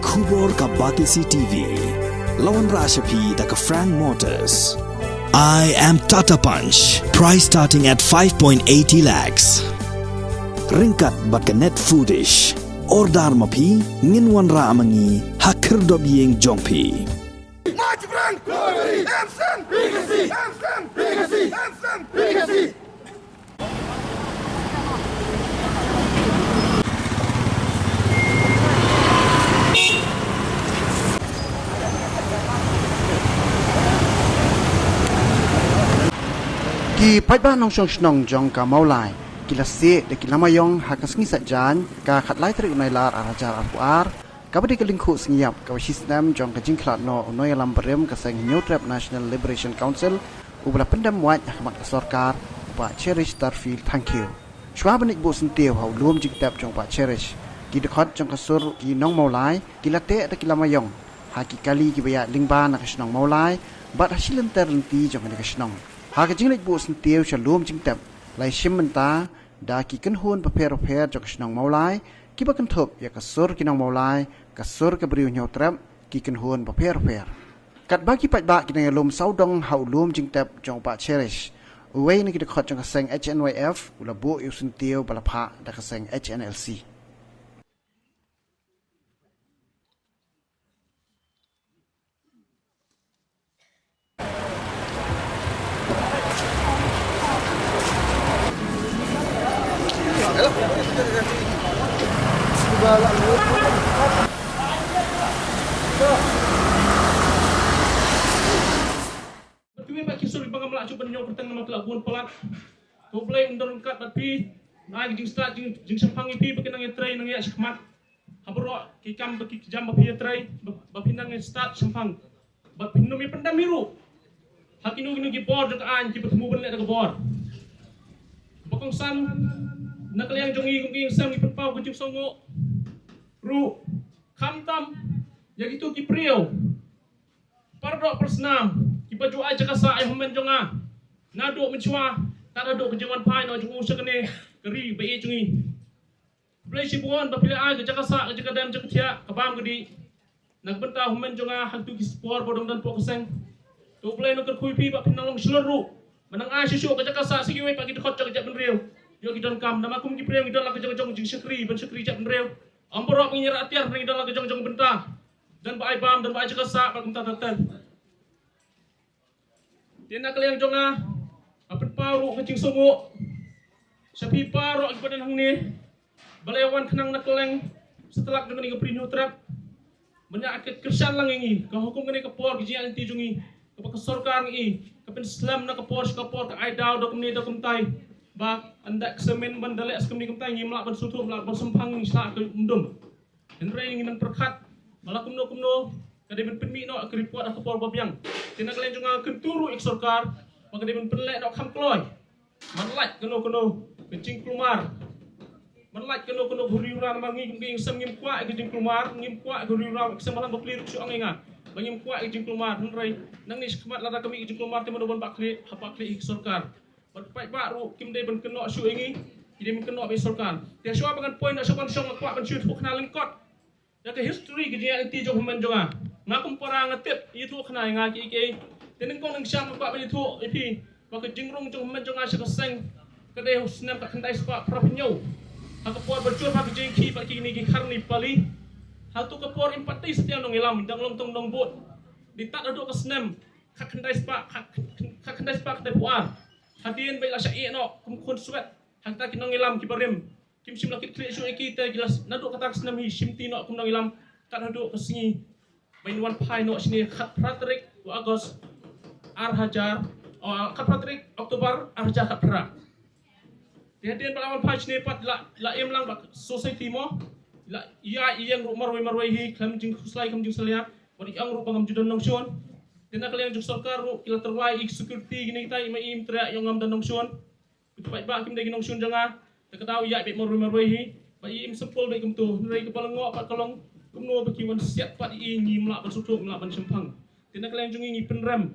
Kubor ka Batisi TV. Lawan Rashapi da ka Frank Motors. I am Tata Punch. Price starting at 5.80 lakhs. Ringkat bat ka Net Foodish. Ordar mapi nginwan ra amangi hakir dob yeng jongpi. March Frank! Hansen! Hansen! Hansen! Ki paiba nong snong jong ka maulai kila se de kila mayong hakas ngi sajan ka khatlai tri unai lar arajar arpuar kabadi kelingkhu sngiap ka sistem jong ka jingklat no unai lam berem ka seng New Trap National Liberation Council ubla pendam waj ahmat sarkar pa cherish tarfil thank you shwa banik bo sentiu hau lum jingtap jong pa cherish ki de khot jong ka sur ki nong maulai kila te de kila mayong haki kali ki baya lingba na ka snong maulai bat hasilen terlenti jong ka snong hak jinglik bu sentiu shalom jingtap lai shimenta da ki kan hun paper jok snong maulai ki ba kan thop ya kasur kinong maulai kasur ka briu nyotrap ki kan hun paper kat ba ki pat ba ki nang lom saudong hau lom jingtap jong pa cherish uwei ni ki de khot jong ka seng HNYF ula bu yu sentiu balapha da ka seng HNLC Betul Pak Kisur di bangga melak cuba nyok pertang nama kelabuan pelat. Kau boleh undang kat tapi naik jing start jing sempang ipi pakai nang tray nang ya sikmat. Habro kikam bagi jam bagi tray bagi nang start sempang. Bagi minum pendam biru. Hakinu ginu gi bor jok an ki bertemu benek ke bor. Bakong san nak liang jongi gungking sam ki penpau kucing songo. Ru kamtam yang itu ki priau. Pardok persnam ki baju aja kasa ai homen jonga. Nado mencua tak ada kejangan pai no jungu sekene keri bai jungi. Play si buon ba pila ai ke jakasa ke jakadam jakatia kabam gedi. Nak benta homen jonga hantu ki spor bodong dan pok keseng. Tu play no kerkui pi ba pinalong seluruh. Menang ai susu ke jakasa sigiwe pagi dekot jak benreu. Yo kita kam nama kum ki priau kita la ke jong jing sekri ben sekri jak benreu. Amborok mengira atiar ning dalam ke jong benta. Dan ba ai bam dan ba ai jakasa ba kum tatan. Dia nak kalian jonga apa paru kecing sungguh sapi paru akibat hang ni balewan kenang nak keleng setelah dengan ini kepri trap banyak kersan lang ini ke hukum kene ke por gijian ti jungi ke kesorkar ini ke Islam nak ke por ke aidau dok ni dok tai ba andak semen bandalek sekemni kem tai ngimlak ban sutu melak ban sempang ni sak ke undum dan ring nan perkat malakum no kade ben penmi no ke report ke por babiang tina kalian juga kenturu eksorkar maka dia ben penlek no kham kloy manlak keno kecing klumar manlak keno huriuran mangi nging sem ngim kwa kecing klumar ngim kwa huriuran semalan bakli su anginga bangim kwa kecing klumar nrai nang ni khmat lada kami kecing klumar temo bon bakli hapa kli eksorkar pai baru kim de ben keno su ingi ide ben keno eksorkar dia sua bangan point nak sopan song kwa ben shoot kena lengkot ya ke history ke dia ti jong men jonga ngakum porang ngetip itu kena ngaki ke teneng kong nang syam kwa ben itu ipi maka jingrung jong men jonga sekeseng kede husnam tak kendai spa propinyo hak por bercur hak jengki pak kini ki karni pali hal tu ke por empati setiap nong ilam dang long tong dong bot ditak aduk ke senam hak kendai spa kedai puar hadien baiklah syai no kum kun suat hak tak kinong ilam ki barim kim sim lakit kli su kita jelas naduk kata senam hi simti no kum nong ilam tak naduk ke singi bain wan pai no sini khat pratrik wa agos ar hajar khat pratrik oktober ar hajar khat pra dia pelawan pai sini pat la em lang bak society mo la ia yang ru marwai hi kam jing khuslai kam jing selia wadi ang ru pangam judan nong sion tena kalian juk sarkar ru kila terwai security gini kita ima im tra yang ngam dan nong sion itu pai ba kim de nong sion janga tak tahu ya bet marwai hi ba im sepul be kum tu nrai kepala ngok pat kalong kumno bagi wan siap pat i ngi mlak ban sutuk mlak ban sempang tena kalian jung ngi penram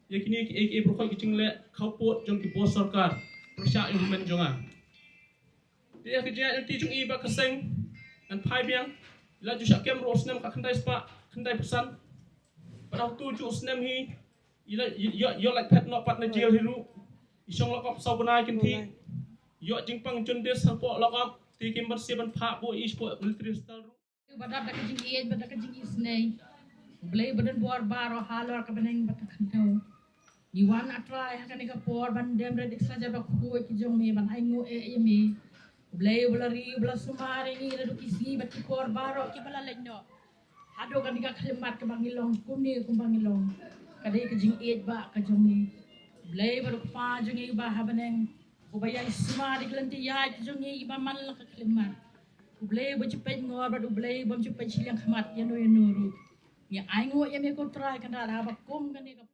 ya kini ki profile kicing le kaupot jong ki bos sarkar persya yang men jonga dia kerja yang ti jung i ba keseng dan pai biang ila ju syakem ro snem ka khandai spa khandai pesan pada tu ju snem hi ila yo like pet no pat na jail hiru isong lokop sau banai kin thi yo jingpang chun des po lokop ti kim bar seban pha bo is po military style ru badat ka jing age badat ka jing isnei blai badan bor baro halor ka beneng batak khantau ni wan atrai ha kan ka por ban dem red extra jaba ko ki jong me ban aingo e me blai blari bla sumare ni redu isi bat ki por baro ki bala lenyo hado kan ka khlemat ka bangilong kumni kum bangilong kadai ka jing age ba ka jong me blai baru pa jong e ba ha beneng ubaya isma di kelanti ya ki jong e ba man la ka khlemat ublay bo cepet ngor ba ublay bom cepet silang khamat ya no ru ya aingo ya me ko try kan da ba kum kan ni ka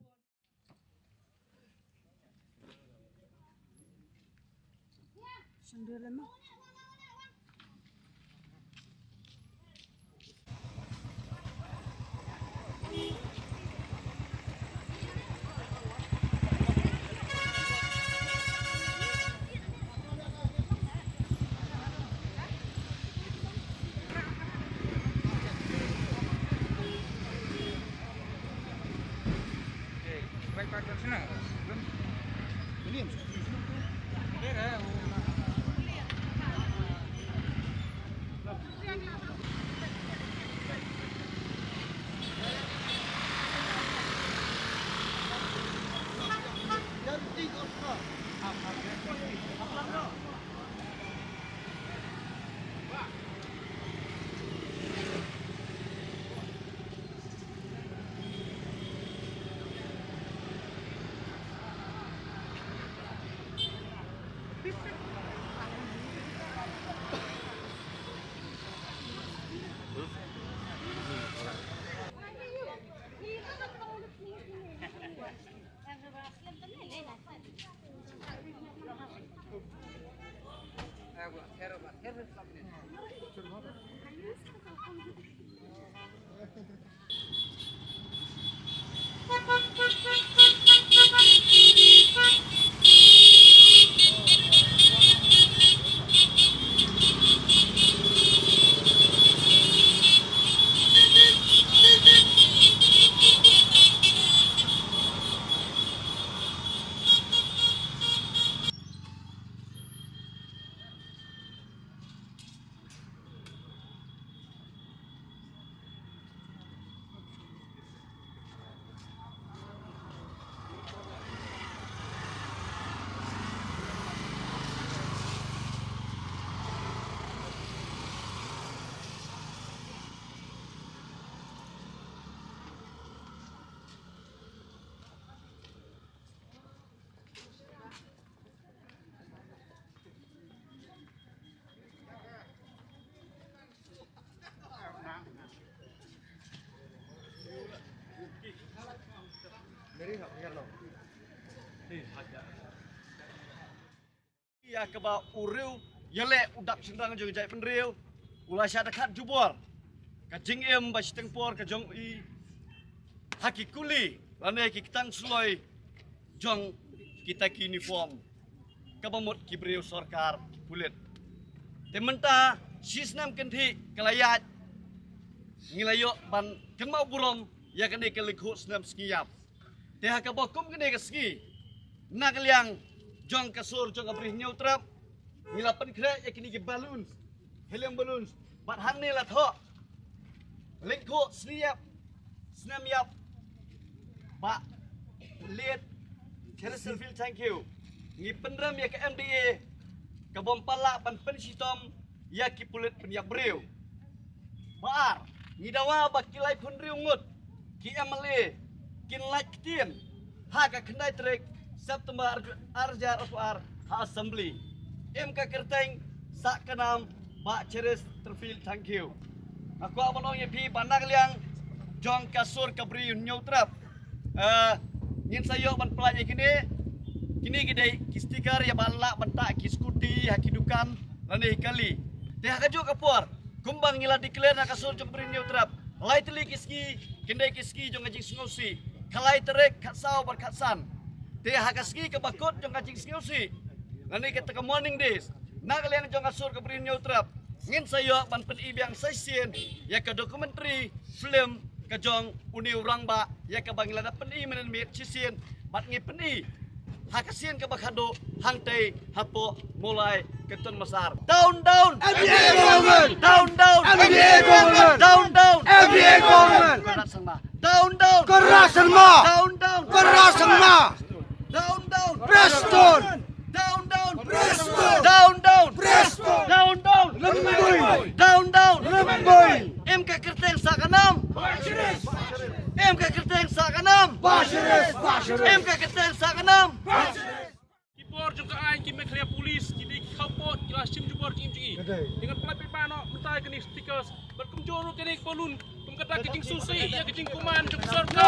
Ya keba uriu yale udap sindang jong jai penriu ulah syada kat jubor ka jing em ba siteng por ka jong i haki kuli lane ki kitang sloi jong kita ki uniform ka bamut ki briu sarkar pulit tementa sisnam kenti kelayat ngilayo ban kemau burom ya kene ke likhu snam skiyap te ha ka bokum kene ka ski nak liang jong kasur jong abrih nyutrap ngilapan kre yakini ke balloons helium balloons bat hanne la tho likho sniap snam yap ba liet terasel fil thank you ngi pendram ya ke MDA ka bom pala ban pensitom ya ki pulit penyak breu baar ngi dawa ba kilai pun riungut ki MLA kin like tien ha ka khendai trek September arjar aswar ha assembly MK kerteng sak kenam bak ceres terfil thank you aku abang ye pi bandang liang jong kasur kabri nyutrap ngin sayo ban pelaj kini gede ki stiker ya balak bentak ki skuti haki dukan lani kali teh kaju kapur kumbang ngila declare na kasur jong kabri nyutrap lai teli kiski kendai kiski jong ngajing sungusi kalai terek katsau bar katsan teh hakaski ke bakut jong ngajing sungusi lani kita ke morning days nak liang jong kasur kabri nyutrap ngin sayo ban pen ibiang saisien ya ka dokumentari film ka jong uni urang ba ya ka bangila pen i menen mit sisien bat ngi pen i hakasien ka bakado hangtei hapo mulai ketun masar down MBA government down MBA government down MBA government kerat sama down kerasan ma down kerasan ma down Preston down Preston Preston down Lemboi down Lemboi em ka kerteng sa kanam em ka kerteng sa kanam Bashiris em ka kerteng sa kanam Kipor juga ai ki meklia polis jadi khapot jelas sim jubor kim ji dengan pelat pepano mentai kini stickers berkumjoro kini kolun kumkata kecing susi ya kecing kuman cukup surga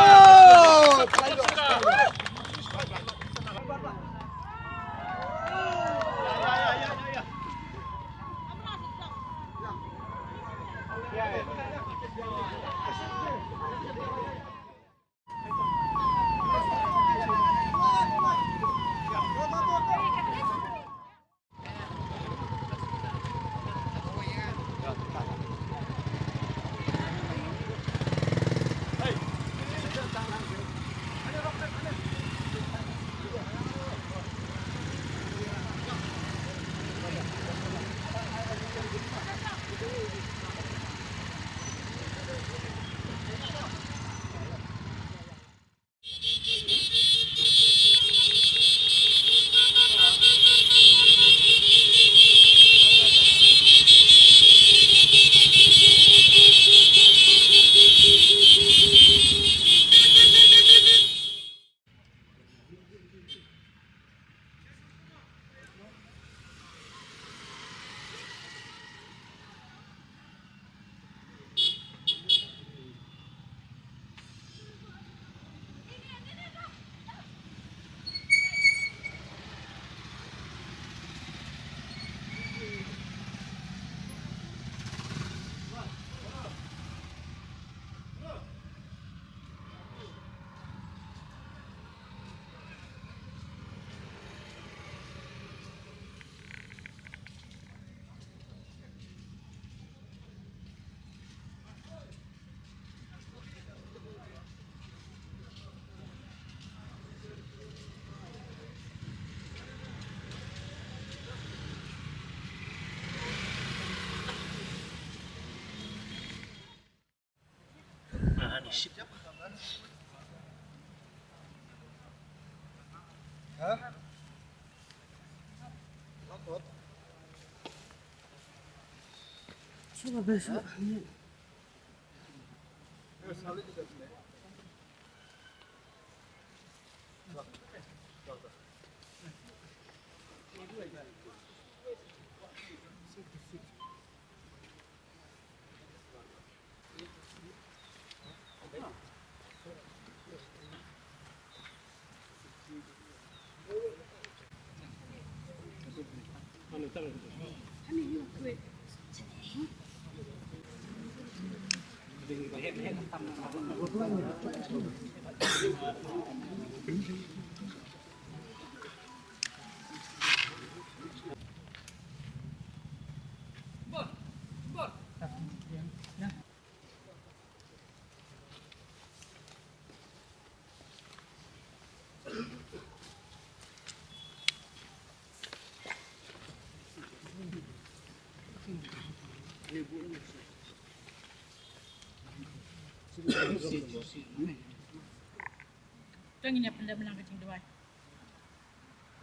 Tang ina pala menang kecing dua.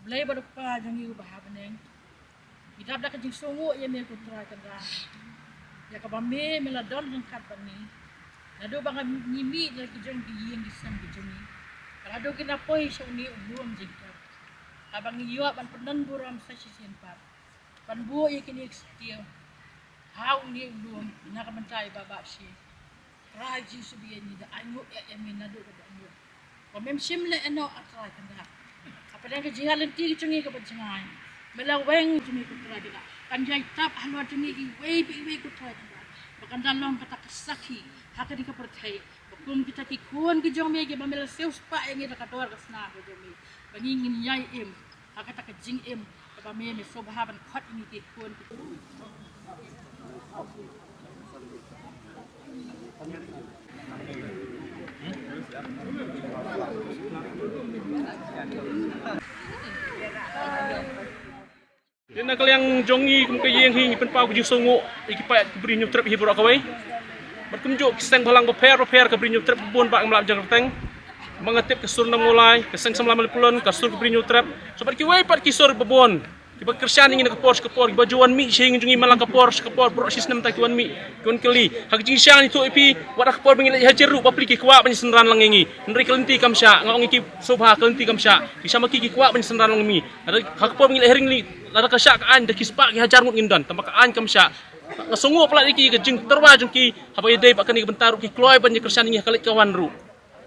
Belai berapa jangi ubah beneng. Kita dah kecing sungu ya me kutra kanda. Ya kabame meladon hangkat bani. Nado bang nyimi lagi jeng di yang disam bijumi. Kalau kena poi suni ubum jengkar. Abang iyo ban penan buram sa sisimpat. Pan buo ya kini ekstil. Hau ni ubum nak mentai babak si. Raji subiyan ni da anyo ya emi nado da anyo. Pamem simle eno atrai kanda. Apa dah kejingan lenti cungi ke pencengai. Melaweng cungi kutra dia. Kanjai tap halwa cungi ki wei kutra dia. Bahkan dalam kata kesaki hak di kepercayai. Bakum kita ki kuan ke jong me ke bamel seus pa yang ida kador kesna ke jong me. Bangingin yai em. Hak kata kejing em. Bamel me sobahaban khot ini ki kuan. Dia nak yang jongi kemkayeng hing penpau kujing songo ikipat beri nyutrep hi borak kawai. Berkunjuk kiseng balang beper ke beri nyutrep pun bak melap jang teng. Mengatip kesur nam mulai keseng semlam pulon kasur ke beri nyutrep. Sobat kiwai pat kisur bebon. Kiba kersian ingin kepor bajuan mi sing jungi malang kepor brok sistem tak tuan mi kun keli hak jing siang itu ipi wadak kepor mengilai hajeru bapli ki kuat pensenran langengi nri kelenti kamsya ngong iki sobha kelenti kamsya bisa maki ki kuat pensenran langengi ada hak kepor mengilai hering li ada kasyak an dak kispak ki hajar mut ngindan tampak an kamsya ngasongo pula iki ke jing terwa jung ki habai dei bakani bentar ki kloy ban kersian ingin kalik kawan ru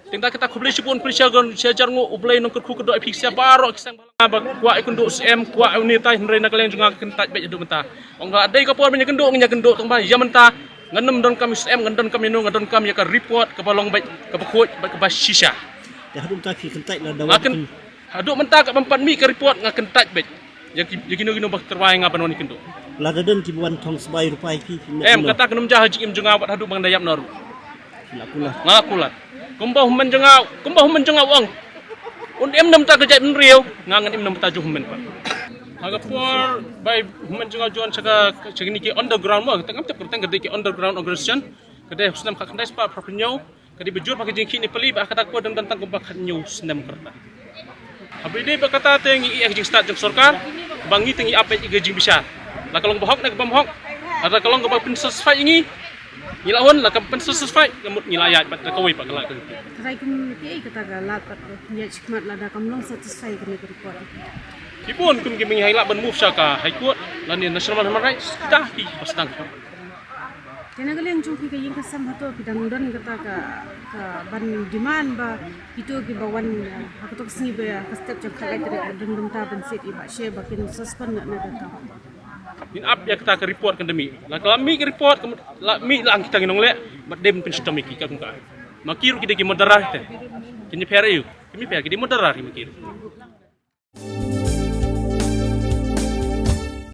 tinggal kita kubli pun persiagaan sejar ngu ublay nong kerku kedua epik siapa barok kisang balang kuat ikunduk CM kuat unita henry nak kalian juga kentat baik jadu mentah enggak ada kapal punya genduk tempat ya mentah nganem don kami CM ngendon kami no ngendon kami akan report ke balong baik ke bekut ke bas shisha dah hadum tak kentat lah dawan ngaken haduk mentah ke empat mi ke report ngaken tat baik ya gino bak terwai ngapan wani kenduk ladaden kibuan tong sebai rupai pi kata kenem jah haji im jengawat haduk bang dayap naru ngakulat kumbah menjengau ang em nam ta kerja menriau ngangan em nam ta juh men pak agapor by menjengau juan saka segini ki underground mo tengam tep kerteng gede ki underground organization gede senam kak kendai spa propinyo gede bejur pakai jengki ni peli ba kata ko dan tentang kumbah nyu senam kerta abide ba kata tengi i jing start jeng sorkar bangi tengi apa i gejing bisa la kalong bahok nak bamhok ada kalong ko pinsos fai ingi Ngilawan lah kan sesuai ngemut ngilayat pada kawai pak kelak tu. Try kum ki kata galak ya cikmat lah dah kamlong satisfy kena report. Ipun kum kimi haila ban move saka high court lan national human rights kita di pasang. Kena kali yang cungki ke yang kesam hato pidang don kata ka ban demand ba itu ki bawan aku tu kesini ba ka step jam khalai dari don ta ban sit iba share bakin suspend nak datang. In up ya kita ke report kan demi. Lah kalau mi ke report mi lang kita nginong le dem pen sistem iki ka kungka. Makiru kita ki moderar teh. Kini pera yu. Kini pera ki moderar ki makiru.